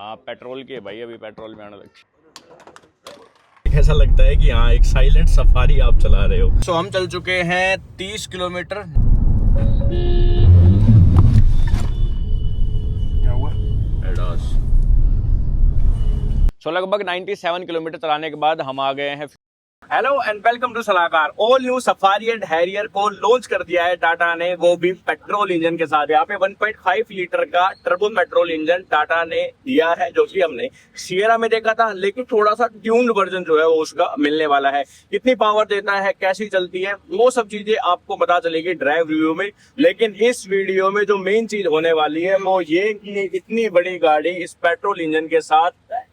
हाँ पेट्रोल की है भाई, अभी पेट्रोल में आने लग। ऐसा लगता है कि हाँ एक साइलेंट सफारी आप चला रहे हो। सो हम चल चुके हैं 30 किलोमीटर। क्या हुआ? एडास। सो लगभग 97 किलोमीटर चलाने के बाद हम आ गए हैं। हेलो एंड वेलकम टू सलाहकार। All new safari and Harrier को लॉन्च कर दिया है टाटा ने, वो भी पेट्रोल इंजन के साथ। यहाँ पे 1.5 लीटर का टर्बो पेट्रोल इंजन टाटा ने दिया है, जो कि हमने सियरा में देखा था, लेकिन थोड़ा सा ट्यून्ड वर्जन जो है वो उसका मिलने वाला है। कितनी पावर देता है, कैसी चलती है, वो सब चीजें आपको पता चलेगी ड्राइव रिव्यू में। लेकिन इस वीडियो में जो मेन चीज होने वाली है वो ये कि इतनी बड़ी गाड़ी इस पेट्रोल इंजन के साथ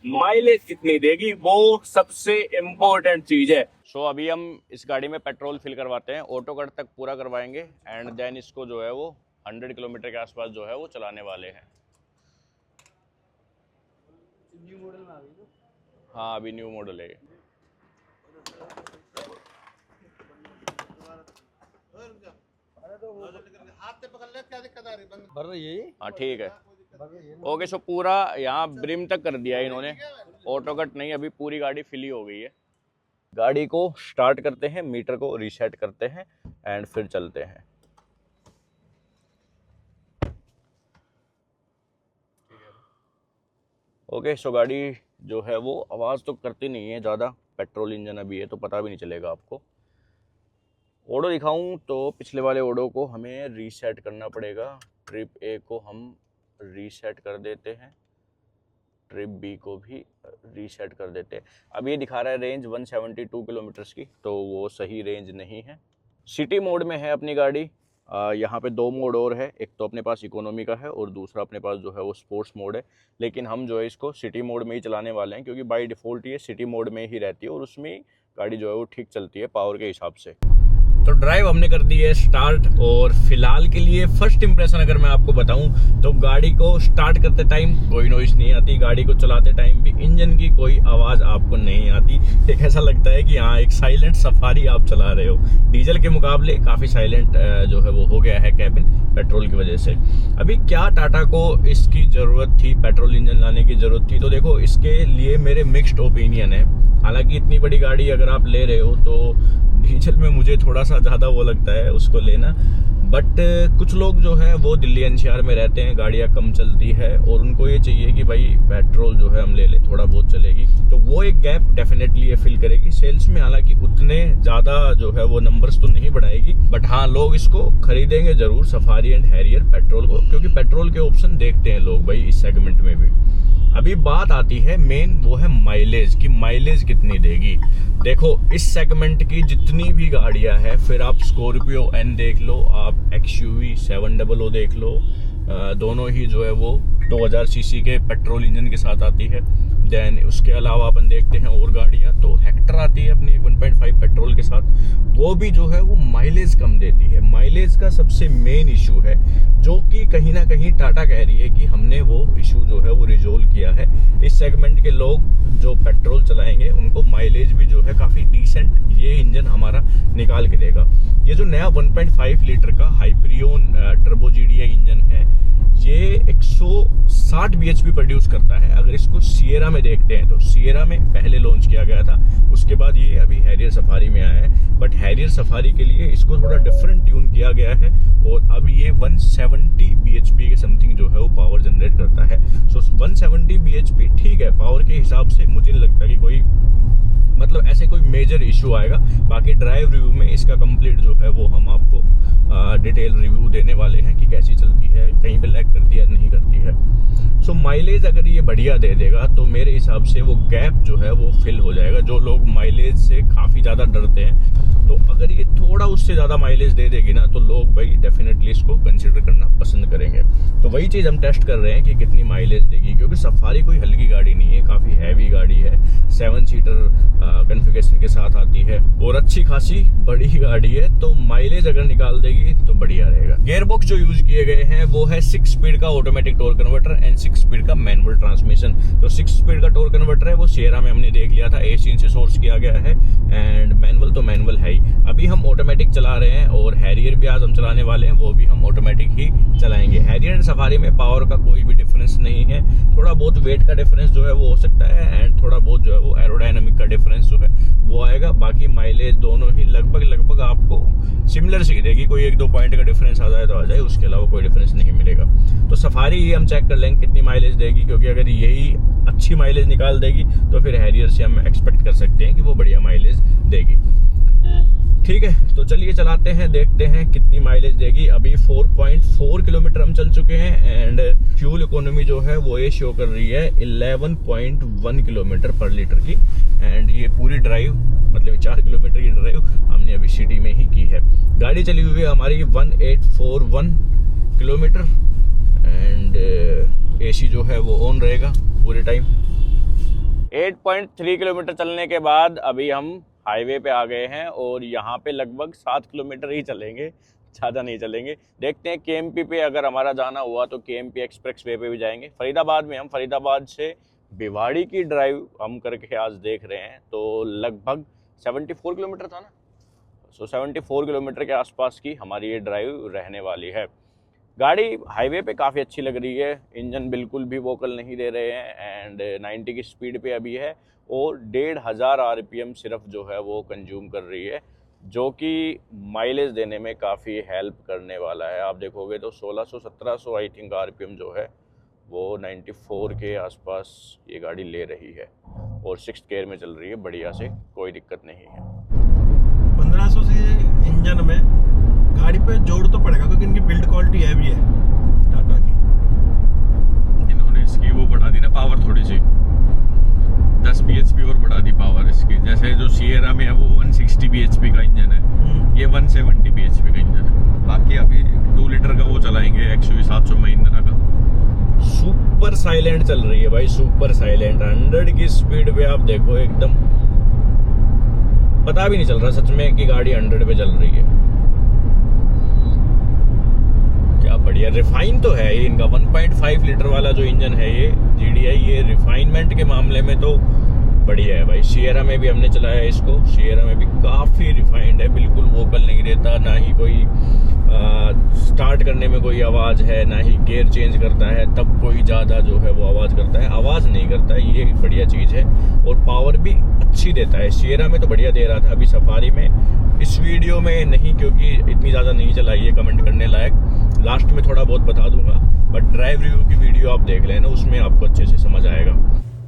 माइलेज कितनी देगी, वो सबसे इम्पोर्टेंट चीज है। सो अभी हम इस गाड़ी में पेट्रोल फिल करवाते हैं, ऑटो कट तक पूरा करवाएंगे एंड देन इसको जो है वो 100 किलोमीटर के आसपास जो है वो चलाने वाले हैं। न्यू मॉडल में आ गई ना? हाँ अभी न्यू मॉडल है। भर रही है ये? हाँ ठीक है, ओके। सो पूरा यहाँ ब्रिम तक कर दिया है इन्होंने, ऑटो कट नहीं, अभी पूरी गाड़ी फिल ही हो गई है। गाड़ी को स्टार्ट करते हैं, मीटर को रीसेट करते हैं एंड फिर चलते हैं। ओके सो गाड़ी जो है वो आवाज़ तो करती नहीं है ज़्यादा, पेट्रोल इंजन अभी है तो पता भी नहीं चलेगा आपको। ओडो दिखाऊं तो पिछले वाले ओडो को हमें रीसेट करना पड़ेगा। ट्रिप ए को हम रीसेट कर देते हैं, ट्रिप बी को भी रीसेट कर देते हैं। अब ये दिखा रहा है रेंज 172 किलोमीटर्स की, तो वो सही रेंज नहीं है। सिटी मोड में है अपनी गाड़ी। यहाँ पे दो मोड और है, एक तो अपने पास इकोनॉमी का है और दूसरा अपने पास जो है वो स्पोर्ट्स मोड है। लेकिन हम जो है इसको सिटी मोड में ही चलाने वाले हैं, क्योंकि बाय डिफ़ॉल्ट ये सिटी मोड में ही रहती है और उसमें गाड़ी जो है वो ठीक चलती है पावर के हिसाब से। तो ड्राइव हमने कर दी है स्टार्ट, और फिलहाल के लिए फर्स्ट इंप्रेशन अगर मैं आपको बताऊं तो गाड़ी को स्टार्ट करते टाइम कोई नॉइस नहीं आती, गाड़ी को चलाते टाइम भी इंजन की कोई आवाज़ आपको नहीं आती। एक ऐसा लगता है कि हाँ एक साइलेंट सफारी आप चला रहे हो। डीजल के मुकाबले काफ़ी साइलेंट जो है वो हो गया है कैबिन, पेट्रोल की वजह से। अभी क्या टाटा को इसकी ज़रूरत थी, पेट्रोल इंजन लाने की ज़रूरत थी? तो देखो इसके लिए मेरे मिक्स्ड ओपिनियन है। हालांकि इतनी बड़ी गाड़ी अगर आप ले रहे हो तो डीजल में मुझे थोड़ा सा ज़्यादा वो लगता है उसको लेना, बट कुछ लोग जो है वो दिल्ली एनसीआर में रहते हैं, गाड़ियाँ कम चलती है और उनको ये चाहिए कि भाई पेट्रोल जो है हम ले लें, थोड़ा बहुत चलेगी, तो वो एक गैप डेफिनेटली ये फिल करेगी सेल्स में। हालांकि उतने ज़्यादा जो है वो नंबर्स तो नहीं बढ़ाएगी, बट हाँ लोग इसको खरीदेंगे ज़रूर, सफारी एंड हैरियर पेट्रोल को, क्योंकि पेट्रोल के ऑप्शन देखते हैं लोग भाई इस सेगमेंट में भी। अभी बात आती है मेन, वो है माइलेज की, माइलेज कितनी देगी। देखो इस सेगमेंट की जितनी भी गाड़ियां हैं, फिर आप स्कॉर्पियो एन देख लो, आप एक्सयूवी 700 देख लो, दोनों ही जो है वो 2000 सीसी के पेट्रोल इंजन के साथ आती है। देन उसके अलावा अपन देखते हैं और गाड़ियाँ, तो हेक्टर आती है अपनी 1.5 पेट्रोल के साथ, वो भी जो है वो माइलेज कम देती है। माइलेज का सबसे मेन इशू है, जो कि कहीं ना कहीं टाटा कह रही है कि हमने वो इशू जो है वो रिजोल्व किया है। इस सेगमेंट के लोग जो पेट्रोल चलाएंगे उनको माइलेज भी जो है काफ़ी डिसेंट ये इंजन हमारा निकाल के देगा। ये जो नया 1.5 लीटर का हाइपरियन टर्बो जीडीआई इंजन है, ये 160 bhp प्रोड्यूस करता है। अगर इसको सियरा में देखते हैं तो सियरा में पहले लॉन्च किया गया था, उसके बाद ये अभी हैरियर सफारी में आया है, बट हैरियर सफारी के लिए इसको थोड़ा डिफरेंट ट्यून किया गया है और अब ये 170 bhp के समथिंग जो है वो पावर जनरेट करता है। सो 170 bhp ठीक है, पावर के हिसाब से मुझे नहीं लगता कि कोई मतलब ऐसे कोई मेजर इशू आएगा। बाकी ड्राइव रिव्यू में इसका कंप्लीट जो है वो हम आपको डिटेल रिव्यू देने वाले हैं कि कैसी चलती है, कहीं पे लैग करती है नहीं करती है। सो माइलेज अगर ये बढ़िया दे देगा तो मेरे हिसाब से वो गैप जो है वो फिल हो जाएगा। जो लोग माइलेज से काफ़ी ज़्यादा डरते हैं, तो अगर ये थोड़ा उससे ज़्यादा माइलेज दे देगी ना, तो लोग भाई डेफिनेटली इसको कंसिडर करना पसंद करेंगे। तो वही चीज़ हम टेस्ट कर रहे हैं कि कितनी माइलेज देगी, क्योंकि सफारी कोई हल्की गाड़ी नहीं है, काफ़ी हैवी गाड़ी है। 7 सीटर कॉन्फ़िगरेशन के साथ आती है और अच्छी खासी बड़ी गाड़ी है, तो माइलेज अगर निकाल देगी तो बढ़िया रहेगा। गियरबॉक्स जो यूज किए गए हैं वो है 6 स्पीड का automatic torque converter and 6 speed का मैनुअल ट्रांसमिशन। जो 6 स्पीड का टॉर्क कन्वर्टर है वो सिएरा में हमने देख लिया था, AC से सोर्स किया गया है, एंड मैनुअल तो मैनुअल है ही। अभी हम ऑटोमेटिक चला रहे हैं और हैरियर भी आज हम चलाने वाले हैं, वो भी हम ऑटोमेटिक ही चलाएंगे। हैरियर एंड सफारी में पावर का कोई भी डिफरेंस नहीं है, थोड़ा बहुत वेट का डिफरेंस जो है वो हो सकता है एंड थोड़ा बहुत जो है वो एरोडायनामिक का डिफरेंस जो है वो आएगा। बाकी माइलेज दोनों ही लगभग आपको सिमिलर सी देगी, कोई 1-2 पॉइंट का डिफरेंस आ जाए तो आ जाए, उसके अलावा कोई डिफरेंस नहीं मिलेगा। तो सफारी ही हम चेक कर लेंगे कितनी माइलेज देगी, क्योंकि अगर यही अच्छी माइलेज निकाल देगी तो फिर हैरियर से हम एक्सपेक्ट कर सकते हैं कि वो बढ़िया माइलेज देगी। ठीक है, तो चलिए चलाते हैं, देखते हैं कितनी माइलेज देगी। अभी 4.4 किलोमीटर हम चल चुके हैं एंड फ्यूल इकोनॉमी जो है वो ये शो कर रही है 11.1 किलोमीटर पर लीटर की। एंड ये पूरी ड्राइव मतलब 4 किलोमीटर की ड्राइव हमने अभी सिटी में ही की है। गाड़ी चली हुई है हमारी 1841 किलोमीटर एंड AC जो है वो ऑन रहेगा पूरे टाइम। 8.3 किलोमीटर चलने के बाद अभी हम हाईवे पे आ गए हैं और यहाँ पे लगभग 7 किलोमीटर ही चलेंगे, ज़्यादा नहीं चलेंगे। देखते हैं KMP पे अगर हमारा जाना हुआ तो KMP एक्सप्रेस वे पे भी जाएंगे। फरीदाबाद में हम फरीदाबाद से भिवाड़ी की ड्राइव हम करके आज देख रहे हैं, तो लगभग 74 किलोमीटर था ना, सो 74 किलोमीटर के आसपास की हमारी ये ड्राइव रहने वाली है। गाड़ी हाईवे पे काफ़ी अच्छी लग रही है, इंजन बिल्कुल भी वोकल नहीं दे रहे हैं एंड 90 की स्पीड पे अभी है और 1500 RPM सिर्फ जो है वो कंज्यूम कर रही है, जो कि माइलेज देने में काफ़ी हेल्प करने वाला है। आप देखोगे तो 1600-1700 आई थिंक RPM जो है वो 94 के आसपास ये गाड़ी ले रही है और 6th गियर में चल रही है बढ़िया से, कोई दिक्कत नहीं है। 1500 से इंजन में गाड़ी पे जोड़ तो पड़ेगा क्योंकि इनकी बिल्ड क्वालिटी हैवी है टाटा की। इन्होंने इसकी वो बढ़ा दी ना पावर, थोड़ी सी 10 bhp और बढ़ा दी पावर इसकी। जैसे जो सिएरा में है वो 160 bhp का इंजन है, ये 170 bhp का इंजन है। बाकी अभी 2 लीटर का वो चलाएंगे XUV 700 महिंद्रा का। सुपर साइलेंट चल रही है भाई, सुपर साइलेंट। 100 की स्पीड पे आप देखो एकदम पता भी नहीं चल रहा सच में कि गाड़ी 100 पे चल रही है। क्या बढ़िया रिफाइन तो है ये इनका 1.5 लीटर वाला जो इंजन है ये GDI, ये रिफाइनमेंट के मामले में तो बढ़िया है भाई। सिएरा में भी हमने चलाया इसको, सिएरा में भी काफ़ी रिफाइंड है, बिल्कुल वोकल नहीं देता, ना ही कोई स्टार्ट करने में कोई आवाज़ है, ना ही गियर चेंज करता है तब कोई ज़्यादा जो है वो आवाज़ करता है, आवाज़ नहीं करता है, ये बढ़िया चीज़ है। और पावर भी अच्छी देता है, सिएरा में तो बढ़िया दे रहा था, अभी सफारी में इस वीडियो में नहीं क्योंकि इतनी ज़्यादा नहीं चलाई है कमेंट करने लायक, लास्ट में थोड़ा बहुत बता दूंगा, बट ड्राइव रिव्यू की वीडियो आप देख लेना, उसमें आपको अच्छे से समझ आएगा।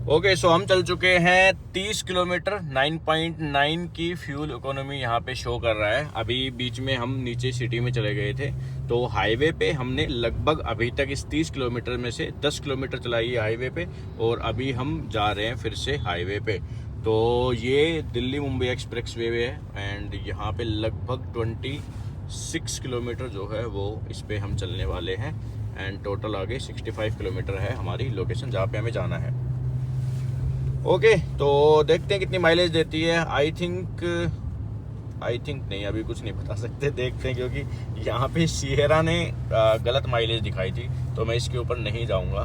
ओके, सो हम चल चुके हैं 30 किलोमीटर, 9.9 की फ्यूल इकोनॉमी यहाँ पे शो कर रहा है। अभी बीच में हम नीचे सिटी में चले गए थे, तो हाईवे पे हमने लगभग अभी तक इस 30 किलोमीटर में से 10 किलोमीटर चलाई है हाईवे पे और अभी हम जा रहे हैं फिर से हाईवे पे। तो ये दिल्ली मुंबई एक्सप्रेस वे है एंड यहाँ पे लगभग 26 किलोमीटर जो है वो इस पे हम चलने वाले हैं एंड टोटल आगे 65 किलोमीटर है हमारी लोकेशन जहाँ पे हमें जाना है। ओके, तो देखते हैं कितनी माइलेज देती है। आई थिंक नहीं, अभी कुछ नहीं बता सकते, देखते हैं, क्योंकि यहाँ पे सिएरा ने गलत माइलेज दिखाई थी, तो मैं इसके ऊपर नहीं जाऊँगा।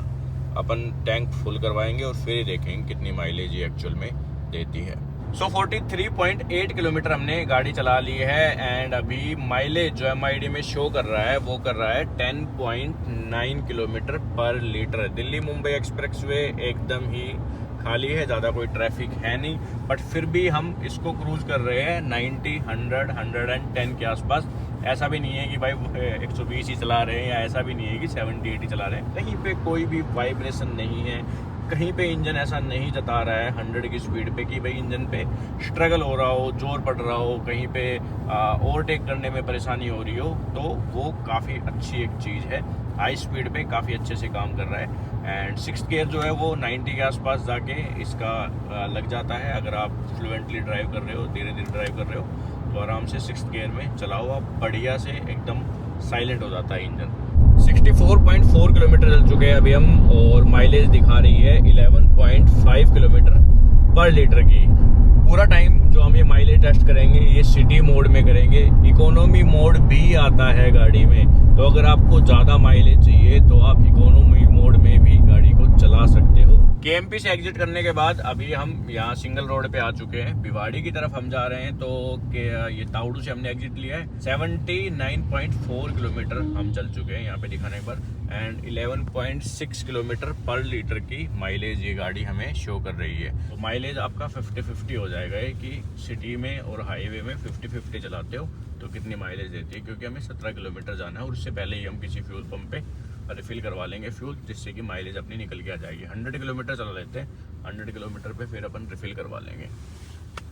अपन टैंक फुल करवाएंगे और फिर देखेंगे कितनी माइलेज ये एक्चुअल में देती है। सो 43.8 किलोमीटर हमने गाड़ी चला ली है एंड अभी माइलेज जो MID में शो कर रहा है वो कर रहा है 10.9 किलोमीटर पर litre. Delhi Mumbai express way एकदम ही खाली है, ज़्यादा कोई ट्रैफिक है नहीं, बट फिर भी हम इसको क्रूज कर रहे हैं 90, 100, 110 के आसपास। ऐसा भी नहीं है कि भाई 120 ही चला रहे हैं, या ऐसा भी नहीं है कि 70, 80 चला रहे हैं। कहीं पे कोई भी वाइब्रेशन नहीं है, कहीं पे इंजन ऐसा नहीं जता रहा है 100 की स्पीड पे कि भाई इंजन पे स्ट्रगल हो रहा हो, जोर पड़ रहा हो, कहीं पे ओवरटेक करने में परेशानी हो रही हो, तो वो काफ़ी अच्छी एक चीज़ है। हाई स्पीड पे काफ़ी अच्छे से काम कर रहा है एंड 6th गियर जो है वो 90 के आसपास जाके इसका लग जाता है। अगर आप फ्लुएंटली ड्राइव कर रहे हो, धीरे धीरे ड्राइव कर रहे हो, तो आराम से 6th गियर में चलाओ आप, बढ़िया से एकदम साइलेंट हो जाता है इंजन। 64.4 किलोमीटर चल चुके हैं अभी हम और माइलेज दिखा रही है 11.5 किलोमीटर पर लीटर की। पूरा टाइम जो हम ये माइलेज टेस्ट करेंगे ये सिटी मोड में करेंगे। इकोनॉमी मोड भी आता है गाड़ी में, तो अगर आपको ज़्यादा माइलेज चाहिए तो आप इकोनॉमी मोड में भी गाड़ी को चला सकते हो। केएमपी से एग्जिट करने के बाद अभी हम यहाँ सिंगल रोड पे आ चुके हैं, भिवाड़ी की तरफ हम जा रहे हैं। तो ये तावड़ू से हमने एग्जिट लिया है। 79.4 किलोमीटर हम चल चुके हैं यहाँ पे दिखाने पर, एंड 11.6 किलोमीटर पर लीटर की माइलेज ये गाड़ी हमें शो कर रही है। तो माइलेज आपका 50-50 हो जाएगा कि सिटी में और हाईवे में 50-50 चलाते हो तो कितनी माइलेज देती है, क्योंकि हमें 17 किलोमीटर जाना है और उससे पहले ही हम किसी फ्यूल पंप पे रिफिल करवा लेंगे फ्यूल, जिससे कि माइलेज अपनी निकल के आ जाएगी। 100 किलोमीटर चला लेते हैं, 100 किलोमीटर पे फिर अपन रिफिल करवा लेंगे।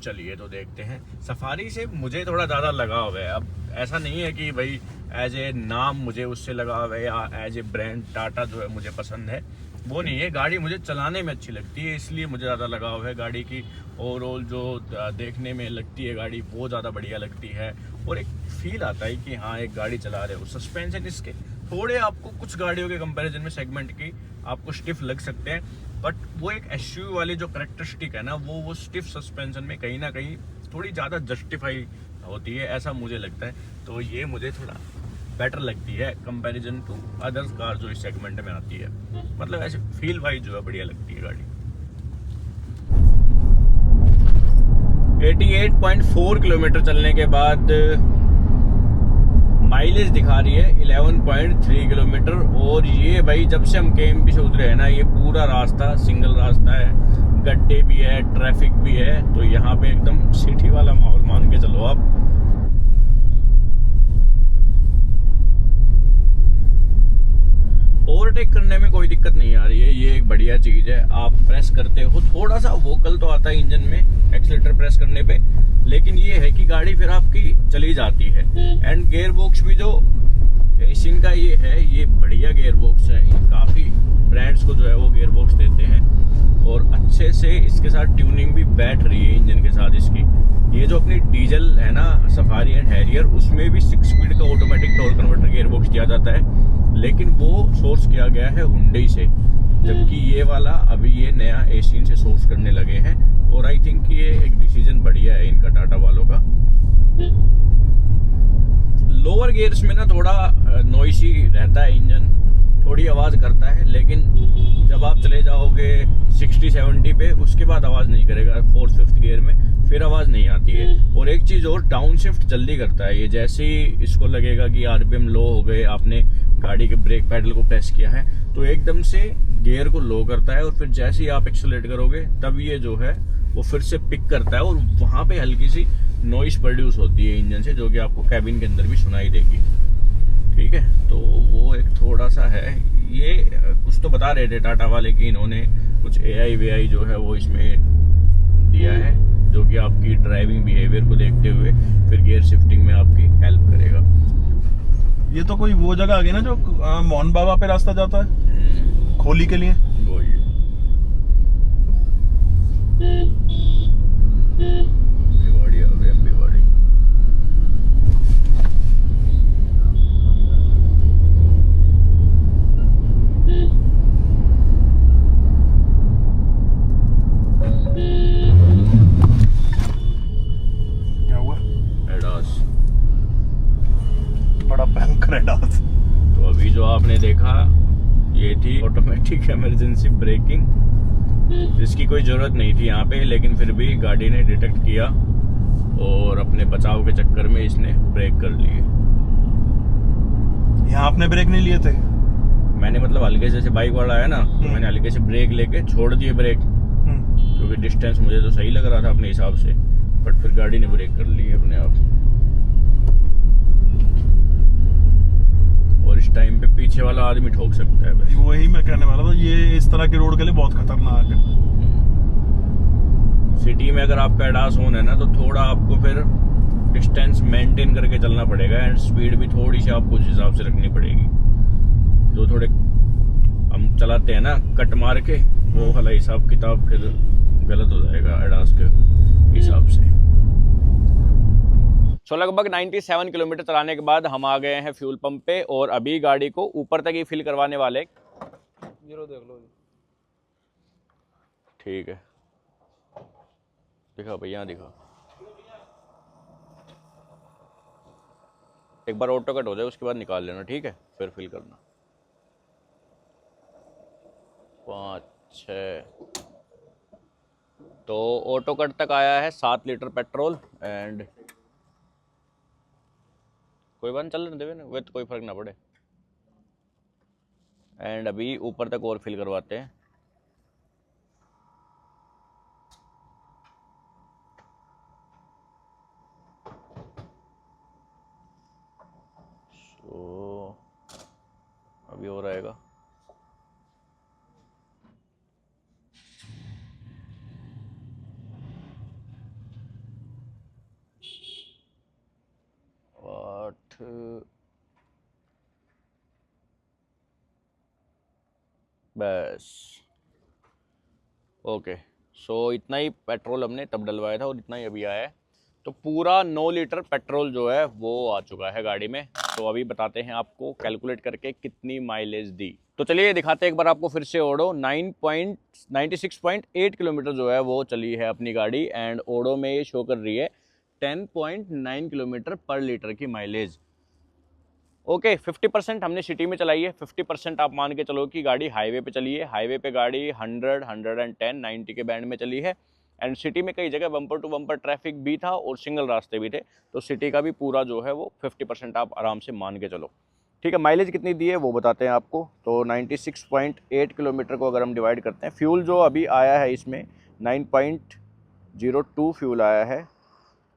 चलिए तो देखते हैं। सफारी से मुझे थोड़ा ज़्यादा लगाव है। अब ऐसा नहीं है कि भाई एज ए नाम मुझे उससे लगाव है या एज ए ब्रांड टाटा जो है मुझे पसंद है, वो नहीं है। गाड़ी मुझे चलाने में अच्छी लगती है, इसलिए मुझे ज़्यादा लगाव है। गाड़ी की ओवरऑल जो देखने में लगती है गाड़ी वो ज़्यादा बढ़िया लगती है, और एक फील आता है कि हाँ एक गाड़ी चला रहे हो। सस्पेंशन इसके थोड़े आपको कुछ गाड़ियों के कंपैरिजन में सेगमेंट की आपको स्टिफ लग सकते हैं, बट वो एक एसयूवी वाली जो करैक्टरिस्टिक है ना, वो स्टिफ सस्पेंशन में कहीं ना कहीं थोड़ी ज़्यादा जस्टिफाई होती है, ऐसा मुझे लगता है। तो ये मुझे थोड़ा बेटर लगती है कंपैरिजन टू अदर्स कार जो इस सेगमेंट में आती है। मतलब ऐसे फील वाइज जो है बढ़िया लगती है गाड़ी। 88.4 किलोमीटर चलने के बाद माइलेज दिखा रही है 11.3 किलोमीटर। और ये भाई जब से हम केएमपी से उतरे हैं ना, ये पूरा रास्ता सिंगल रास्ता है, गड्ढे भी है, ट्रैफिक भी है, तो यहाँ पे एकदम सिटी वाला माहौल मान के चलो आप। ओवरटेक करने में कोई दिक्कत नहीं आ रही है, ये एक बढ़िया चीज है। आप प्रेस करते हो, थोड़ा सा वोकल तो आता है इंजन में एक्सीलेटर प्रेस करने पे, लेकिन ये है कि गाड़ी फिर आपकी चली जाती है। एंड गियर बॉक्स भी जो एशियन का ये है, ये बढ़िया गियर बॉक्स है। काफी ब्रांड्स को जो है वो गियर बॉक्स देते हैं, और अच्छे से इसके साथ ट्यूनिंग भी बैठ रही है इंजन के साथ इसकी। ये जो अपनी डीजल है ना सफारी एंड हैरियर, उसमें भी 6 स्पीड का automatic torque converter gear box दिया जाता है, लेकिन वो सोर्स किया गया है हुंडई से, जबकि ये वाला अभी ये नया एशियन से सोर्स करने लगे हैं। और आई थिंक ये एक डिसीजन बढ़िया है इनका, टाटा वालों का। लोअर गियर्स में ना थोड़ा नॉइसी रहता है इंजन, थोड़ी आवाज़ करता है, लेकिन जब आप चले जाओगे 60-70 पे, उसके बाद आवाज़ नहीं करेगा। 4th-5th गियर में फिर आवाज़ नहीं आती है। और एक चीज़ और, डाउन शिफ्ट जल्दी करता है ये। जैसे ही इसको लगेगा कि आरपीएम लो हो गए, आपने गाड़ी के ब्रेक पैडल को प्रेस किया है, तो एकदम से गियर को लो करता है, और फिर जैसे ही आप एक्सेलरेट करोगे तब ये जो है वो फिर से पिक करता है, और वहाँ पे हल्की सी नॉइस प्रोड्यूस होती है इंजन से, जो कि आपको कैबिन के अंदर भी सुनाई देगी। ठीक है, तो वो एक थोड़ा सा है। ये कुछ तो बता रहे थे टाटा वाले कि इन्होंने कुछ AI जो है वो इसमें दिया है, जो कि आपकी ड्राइविंग बिहेवियर को देखते हुए फिर गियर शिफ्टिंग में आपकी हेल्प करेगा। ये तो कोई वो जगह आ गई ना जो मोहन बाबा पे रास्ता जाता है खोली के लिए। वही भिवाड़ी आ गए हम, भिवाड़ी। क्या हुआ? एडास, बड़ा भयंकर एडास। तो अभी जो आपने देखा ये थी ऑटोमेटिक इमरजेंसी ब्रेकिंग, जिसकी कोई ज़रूरत नहीं थी यहाँ पे, लेकिन फिर भी गाड़ी ने डिटेक्ट किया और अपने बचाव के चक्कर में इसने ब्रेक कर लिए। यहाँ आपने ब्रेक नहीं लिए थे? मैंने मतलब हल्के से बाइक वाला आया ना, तो मैंने हल्के से ब्रेक लेके छोड़ दिए ब्रेक, क्योंकि डिस्टेंस मुझे तो सही लग रहा था अपने हिसाब से, बट फिर गाड़ी ने ब्रेक कर ली अपने आप। और इस टाइम पे पीछे वाला आदमी ठोक सकता है बस। वही मैं कहने वाला था, ये इस तरह की रोड के लिए बहुत खतरनाक है। सिटी में अगर आपका एडास ऑन है ना, तो थोड़ा आपको फिर डिस्टेंस मेंटेन करके चलना पड़ेगा, एंड स्पीड भी थोड़ी सी आपको उस हिसाब से रखनी पड़ेगी। जो थोड़े हम चलाते हैं ना कट मार के, वो वाला हिसाब किताब फिर गलत हो जाएगा एडास के हिसाब से। सो लगभग 97 किलोमीटर चलाने के बाद हम आ गए हैं फ्यूल पंप पे, और अभी गाड़ी को ऊपर तक ही फिल करवाने वाले। जीरो देख लो। ठीक है। दिखा भैया, यहाँ दिखा। एक बार ऑटो कट हो जाए उसके बाद निकाल लेना, ठीक है, फिर फिल करना। 5, 6। तो ऑटो कट तक आया है 7 लीटर पेट्रोल एंड कोई बात नहीं, चलने देवे ना, वे तो कोई फर्क ना पड़े। एंड अभी ऊपर तक और फिल करवाते हैं। सो अभी हो रहेगा। बस ओके। सो इतना ही पेट्रोल हमने तब डलवाया था और इतना ही अभी आया है। तो पूरा 9 लीटर पेट्रोल जो है वो आ चुका है गाड़ी में। तो अभी बताते हैं आपको कैलकुलेट करके कितनी माइलेज दी। तो चलिए दिखाते हैं एक बार आपको फिर से। ओडो 96.8 किलोमीटर जो है वो चली है अपनी गाड़ी एंड ओडो में ये शो कर रही है 10.9 किलोमीटर पर लीटर की माइलेज। ओके 50% हमने सिटी में चलाई है, 50% आप मान के चलो कि गाड़ी हाईवे पे चली है। हाईवे पे गाड़ी 100, 110, 90 के बैंड में चली है एंड सिटी में कई जगह बम्पर टू बम्पर ट्रैफिक भी था और सिंगल रास्ते भी थे। तो सिटी का भी पूरा जो है वो 50% आप आराम से मान के चलो, ठीक है। माइलेज कितनी दी है वो बताते हैं आपको। तो 96.8 किलोमीटर को अगर हम डिवाइड करते हैं, फ्यूल जो अभी आया है इसमें 9.02 फ्यूल आया है।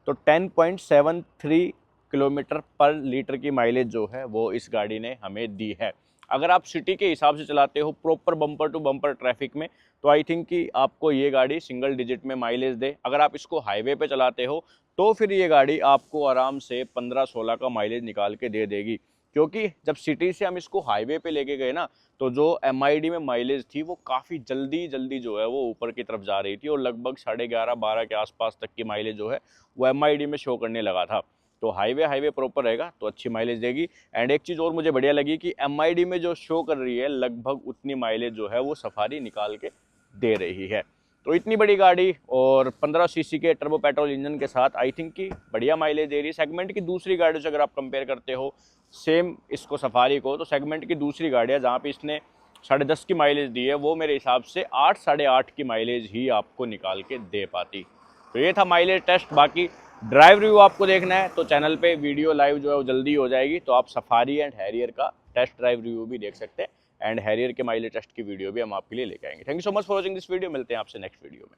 तो 10.73 किलोमीटर पर लीटर की माइलेज जो है वो इस गाड़ी ने हमें दी है। अगर आप सिटी के हिसाब से चलाते हो proper bumper to bumper traffic में, तो आई थिंक कि आपको ये गाड़ी सिंगल डिजिट में माइलेज दे। अगर आप इसको हाईवे पे चलाते हो तो फिर ये गाड़ी आपको आराम से 15-16 का माइलेज निकाल के दे देगी। क्योंकि जब सिटी से हम इसको हाईवे पे लेके गए ना, तो जो MID में माइलेज थी वो काफ़ी जल्दी जो है वो ऊपर की तरफ जा रही थी और लगभग 11:30-12 के आसपास तक की माइलेज जो है वो MID में शो करने लगा था। तो हाईवे प्रॉपर रहेगा तो अच्छी माइलेज देगी। एंड एक चीज़ और मुझे बढ़िया लगी कि MID में जो शो कर रही है लगभग उतनी माइलेज जो है वो सफारी निकाल के दे रही है। तो इतनी बड़ी गाड़ी और 15 सीसी के टर्बो पेट्रोल इंजन के साथ आई थिंक कि बढ़िया माइलेज दे रही है। सेगमेंट की दूसरी गाड़ियों से अगर आप कंपेयर करते हो सेम इसको सफारी को, तो सेगमेंट की दूसरी गाड़ियाँ जहाँ पे इसने 10.5 की माइलेज दी है वो मेरे हिसाब से 8, 8.5 की माइलेज ही आपको निकाल के दे पाती। तो ये था माइलेज टेस्ट। बाकी ड्राइव रिव्यू आपको देखना है तो चैनल पे वीडियो लाइव जो है वो जल्दी हो जाएगी, तो आप सफारी एंड हैरियर का टेस्ट ड्राइव रिव्यू भी देख सकते हैं एंड हैरियर के माइलेज टेस्ट की वीडियो भी हम आपके लिए लेके आएंगे। Thank you so much for watching this video. मिलते हैं आपसे नेक्स्ट वीडियो में।